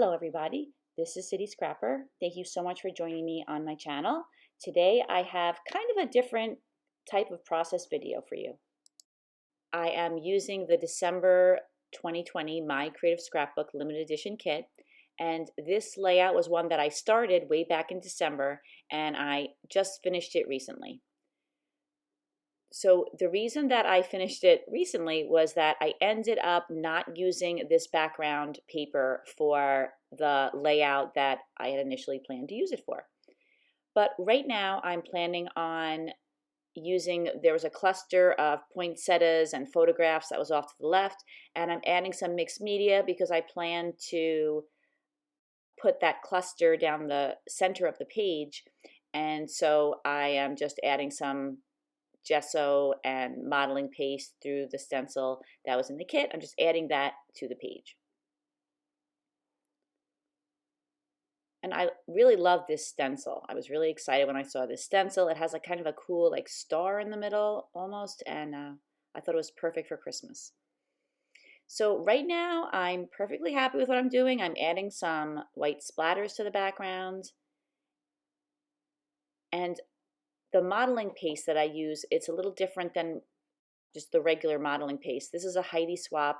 Hello everybody, this is City Scrapper. Thank you so much for joining me on my channel. Today I have kind of a different type of process video for you. I am using the December 2020 My Creative Scrapbook limited edition kit, and this layout was one that I started way back in December and I just finished it recently. So the reason that I finished it recently was that I ended up not using this background paper for the layout that I had initially planned to use it for. But right now I'm planning on using, there was a cluster of poinsettias and photographs that was off to the left, and I'm adding some mixed media because I plan to put that cluster down the center of the page, and so I am just adding some gesso and modeling paste through the stencil that was in the kit. I'm just adding that to the page. And I really love this stencil. I was really excited when I saw this stencil. It has a kind of a cool like star in the middle almost, and I thought it was perfect for Christmas. So right now I'm perfectly happy with what I'm doing. I'm adding some white splatters to the background, and the modeling paste that I use, it's a little different than just the regular modeling paste. This is a Heidi Swapp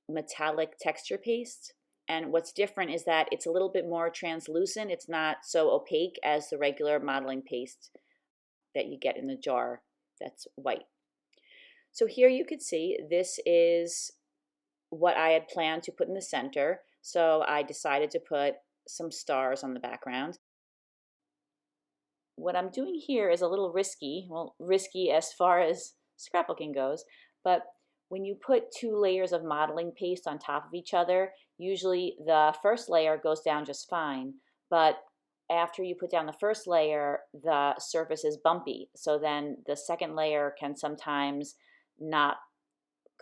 metallic texture paste. And what's different is that it's a little bit more translucent. It's not so opaque as the regular modeling paste that you get in the jar that's white. So here you could see this is what I had planned to put in the center. So I decided to put some stars on the background. What I'm doing here is a little risky, well, risky as far as scrapbooking goes, but when you put two layers of modeling paste on top of each other, usually the first layer goes down just fine, but after you put down the first layer, the surface is bumpy, so then the second layer can sometimes not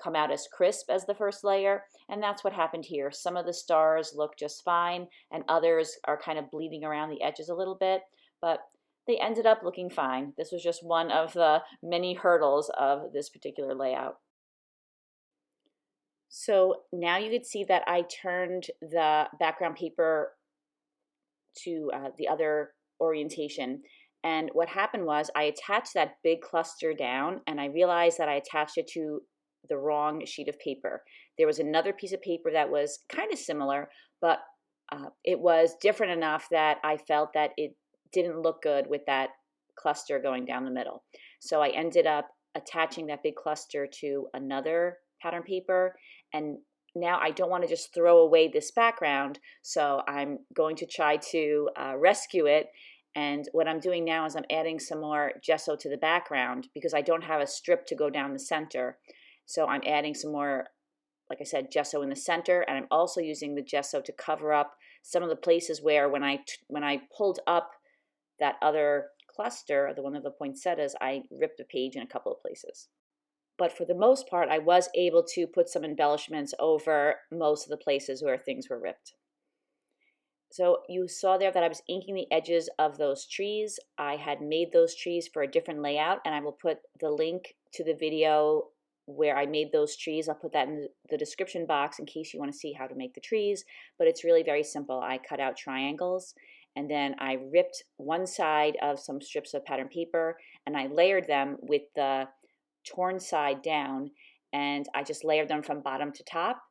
come out as crisp as the first layer, and that's what happened here. Some of the stars look just fine, and others are kind of bleeding around the edges a little bit, but they ended up looking fine. This was just one of the many hurdles of this particular layout. So now you can see that I turned the background paper to the other orientation. And what happened was I attached that big cluster down, and I realized that I attached it to the wrong sheet of paper. There was another piece of paper that was kind of similar, but it was different enough that I felt that it didn't look good with that cluster going down the middle. So I ended up attaching that big cluster to another pattern paper, and now I don't want to just throw away this background, so I'm going to try to rescue it. And what I'm doing now is I'm adding some more gesso to the background because I don't have a strip to go down the center. So I'm adding some more, like I said, gesso in the center, and I'm also using the gesso to cover up some of the places where when I pulled up that other cluster, the one of the poinsettias, I ripped the page in a couple of places. But for the most part, I was able to put some embellishments over most of the places where things were ripped. So you saw there that I was inking the edges of those trees. I had made those trees for a different layout, and I will put the link to the video where I made those trees. I'll put that in the description box in case you want to see how to make the trees, but it's really very simple. I cut out triangles, and then I ripped one side of some strips of pattern paper, and I layered them with the torn side down, and I just layered them from bottom to top,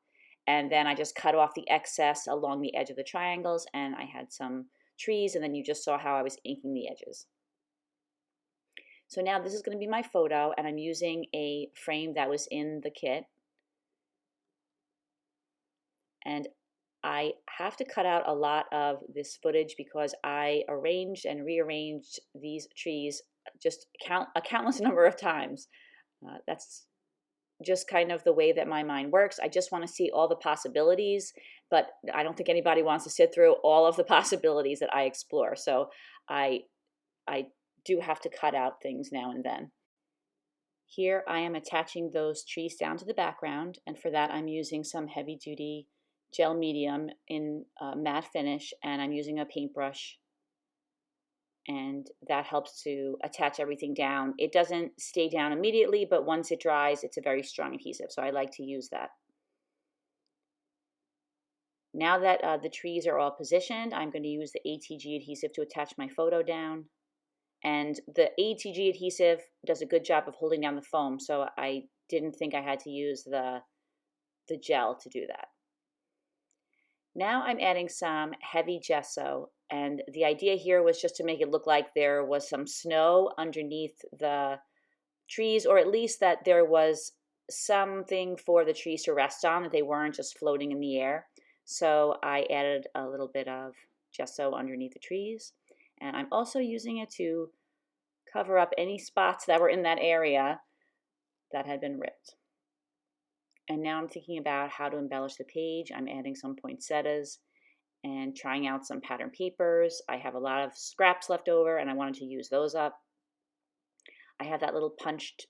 and then I just cut off the excess along the edge of the triangles, and I had some trees, and then you just saw how I was inking the edges. So now this is going to be my photo, and I'm using a frame that was in the kit. And I have to cut out a lot of this footage because I arranged and rearranged these trees just a countless number of times. That's just kind of the way that my mind works. I just want to see all the possibilities, but I don't think anybody wants to sit through all of the possibilities that I explore. So I do have to cut out things now and then. Here I am attaching those trees down to the background, and for that I'm using some heavy-duty gel medium in matte finish, and I'm using a paintbrush, and that helps to attach everything down. It doesn't stay down immediately, but once it dries, it's a very strong adhesive, so I like to use that. Now that the trees are all positioned, I'm going to use the ATG adhesive to attach my photo down. And the ATG adhesive does a good job of holding down the foam, so I didn't think I had to use the gel to do that. Now I'm adding some heavy gesso, and the idea here was just to make it look like there was some snow underneath the trees, or at least that there was something for the trees to rest on, that they weren't just floating in the air. So I added a little bit of gesso underneath the trees, and I'm also using it to cover up any spots that were in that area that had been ripped. And now I'm thinking about how to embellish the page. I'm adding some poinsettias and trying out some pattern papers. I have a lot of scraps left over and I wanted to use those up. I have that little punched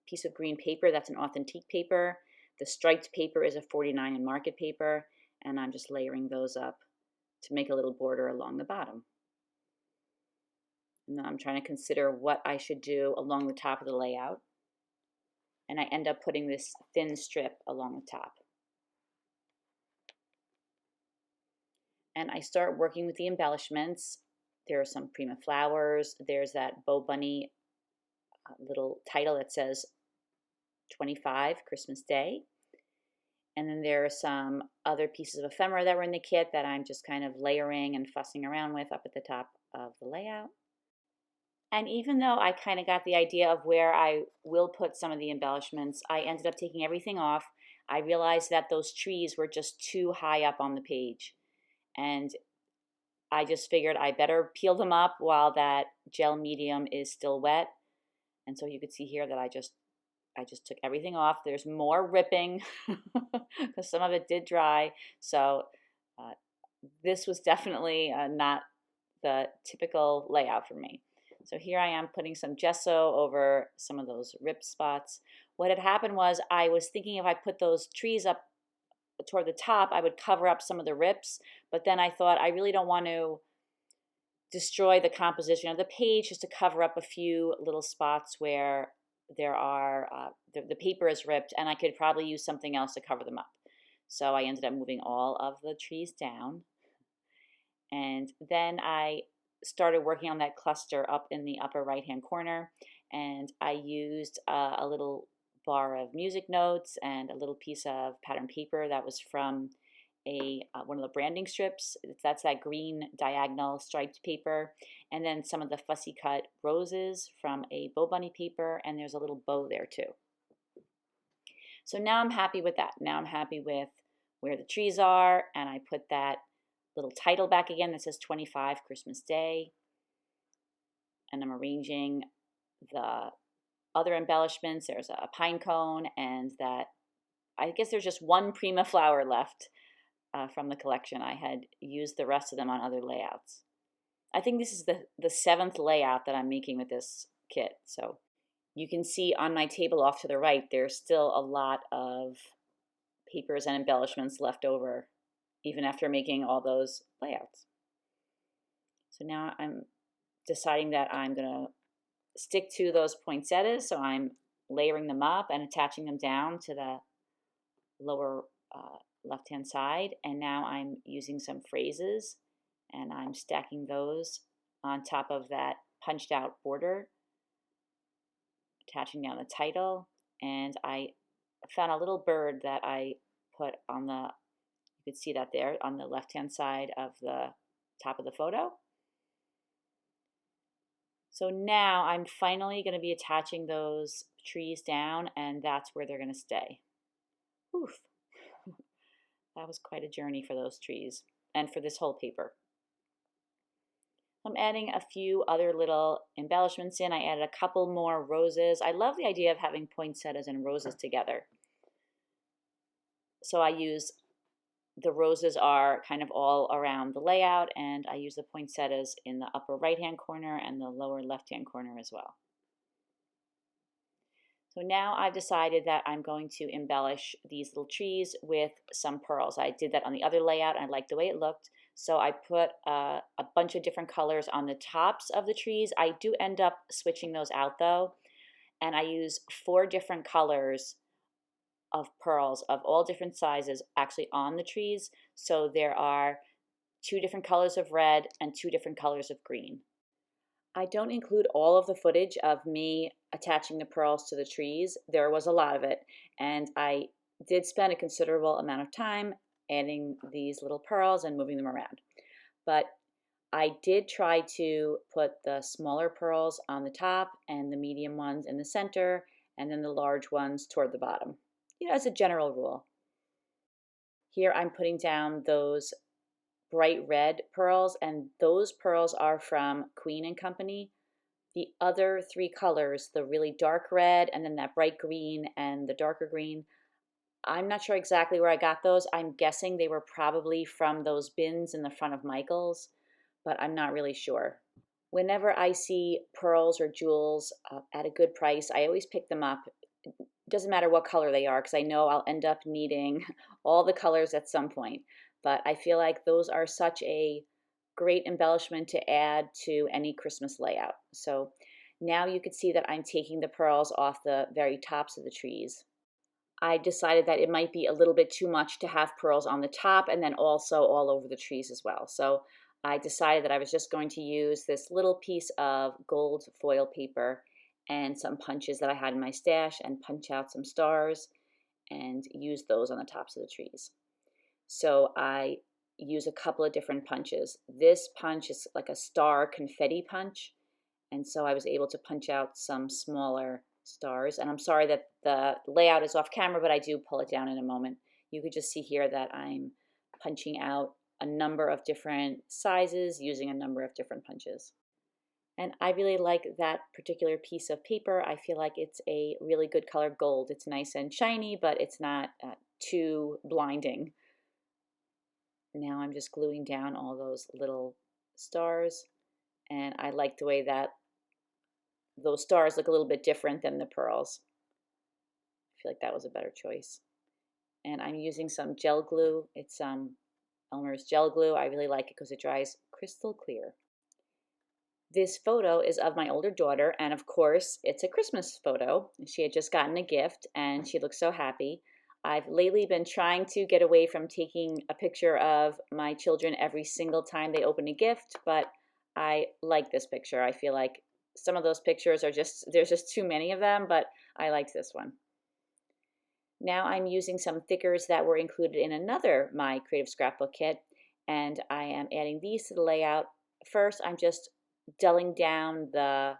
piece of green paper that's an authentique paper. The striped paper is a 49 in market paper, and I'm just layering those up to make a little border along the bottom. And then I'm trying to consider what I should do along the top of the layout. And I end up putting this thin strip along the top. And I start working with the embellishments. There are some Prima flowers. There's that Bow Bunny little title that says 25 Christmas Day. And then there are some other pieces of ephemera that were in the kit that I'm just kind of layering and fussing around with up at the top of the layout. And even though I kind of got the idea of where I will put some of the embellishments, I ended up taking everything off. I realized that those trees were just too high up on the page. And I just figured I better peel them up while that gel medium is still wet. And so you could see here that I just took everything off. There's more ripping because some of it did dry. So this was definitely not the typical layout for me. So here I am putting some gesso over some of those ripped spots. What had happened was I was thinking if I put those trees up toward the top, I would cover up some of the rips. But then I thought I really don't want to destroy the composition of the page, just to cover up a few little spots where there are the paper is ripped, and I could probably use something else to cover them up. So I ended up moving all of the trees down, and then I started working on that cluster up in the upper right hand corner, and I used a little bar of music notes and a little piece of pattern paper that was from one of the branding strips. That's that green diagonal striped paper, and then some of the fussy cut roses from a Bow Bunny paper, and there's a little bow there too. So now I'm happy with that. Now I'm happy with where the trees are, and I put that little title back again that says 25 Christmas Day, and I'm arranging the other embellishments. There's a pine cone, and that I guess there's just one Prima flower left from the collection. I had used the rest of them on other layouts. I think this is the 7th layout that I'm making with this kit. So you can see on my table off to the right, there's still a lot of papers and embellishments left over, even after making all those layouts. So now I'm deciding that I'm going to stick to those poinsettias. So I'm layering them up and attaching them down to the lower left-hand side. And now I'm using some phrases, and I'm stacking those on top of that punched out border, attaching down the title. And I found a little bird that I put on the, you could see that there on the left-hand side of the top of the photo. So now I'm finally going to be attaching those trees down, and that's where they're going to stay. Oof. That was quite a journey for those trees and for this whole paper. I'm adding a few other little embellishments in. I added a couple more roses. I love the idea of having poinsettias and roses together. So I use, the roses are kind of all around the layout, and I use the poinsettias in the upper right-hand corner and the lower left-hand corner as well. So now I've decided that I'm going to embellish these little trees with some pearls. I did that on the other layout, and I liked the way it looked. So I put a bunch of different colors on the tops of the trees. I do end up switching those out though, and I use 4 different colors of pearls of all different sizes actually on the trees. So there are 2 different colors of red and 2 different colors of green. I don't include all of the footage of me attaching the pearls to the trees. There was a lot of it, and I did spend a considerable amount of time adding these little pearls and moving them around. But I did try to put the smaller pearls on the top and the medium ones in the center, and then the large ones toward the bottom, as a general rule. Here I'm putting down those bright red pearls, and those pearls are from Queen and Company. The other 3 colors, the really dark red and then that bright green and the darker green, I'm not sure exactly where I got those. I'm guessing they were probably from those bins in the front of Michael's, but I'm not really sure. Whenever I see pearls or jewels at a good price, I always pick them up. It doesn't matter what color they are, because I know I'll end up needing all the colors at some point. But I feel like those are such a great embellishment to add to any Christmas layout. So now you can see that I'm taking the pearls off the very tops of the trees. I decided that it might be a little bit too much to have pearls on the top and then also all over the trees as well. So I decided that I was just going to use this little piece of gold foil paper and some punches that I had in my stash and punch out some stars and use those on the tops of the trees. So I use a couple of different punches. This punch is like a star confetti punch, and so I was able to punch out some smaller stars. And I'm sorry that the layout is off camera, but I do pull it down in a moment. You could just see here that I'm punching out a number of different sizes using a number of different punches. And I really like that particular piece of paper. I feel like it's a really good color gold. It's nice and shiny, but it's not too blinding. Now I'm just gluing down all those little stars, and I like the way that those stars look a little bit different than the pearls. I feel like that was a better choice. And I'm using some gel glue. It's Elmer's gel glue. I really like it because it dries crystal clear. This photo is of my older daughter, and of course, it's a Christmas photo. She had just gotten a gift, and she looks so happy. I've lately been trying to get away from taking a picture of my children every single time they open a gift, but I like this picture. I feel like some of those pictures are there's just too many of them, but I liked this one. Now I'm using some thickers that were included in another My Creative Scrapbook kit, and I am adding these to the layout. First, I'm just dulling down the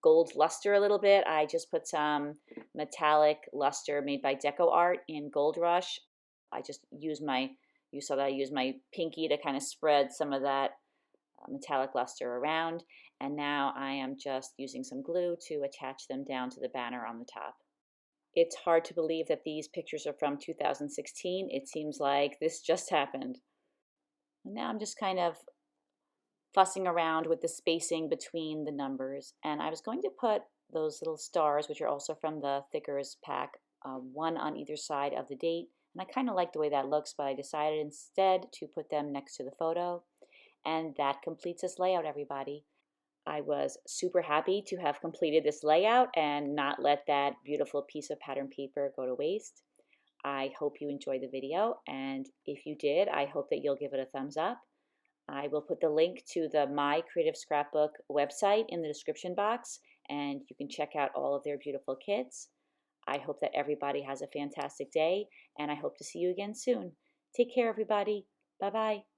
gold luster a little bit. I just put some metallic luster made by Deco Art in Gold Rush. I just use you saw that I used my pinky to kind of spread some of that metallic luster around. And now I am just using some glue to attach them down to the banner on the top. It's hard to believe that these pictures are from 2016. It seems like this just happened. And now I'm just kind of fussing around with the spacing between the numbers, and I was going to put those little stars, which are also from the thickers pack, one on either side of the date, and I kind of like the way that looks, but I decided instead to put them next to the photo, and that completes this layout, everybody. I was super happy to have completed this layout and not let that beautiful piece of pattern paper go to waste. I hope you enjoyed the video, and if you did, I hope that you'll give it a thumbs up. I will put the link to the My Creative Scrapbook website in the description box, and you can check out all of their beautiful kits. I hope that everybody has a fantastic day, and I hope to see you again soon. Take care, everybody. Bye-bye.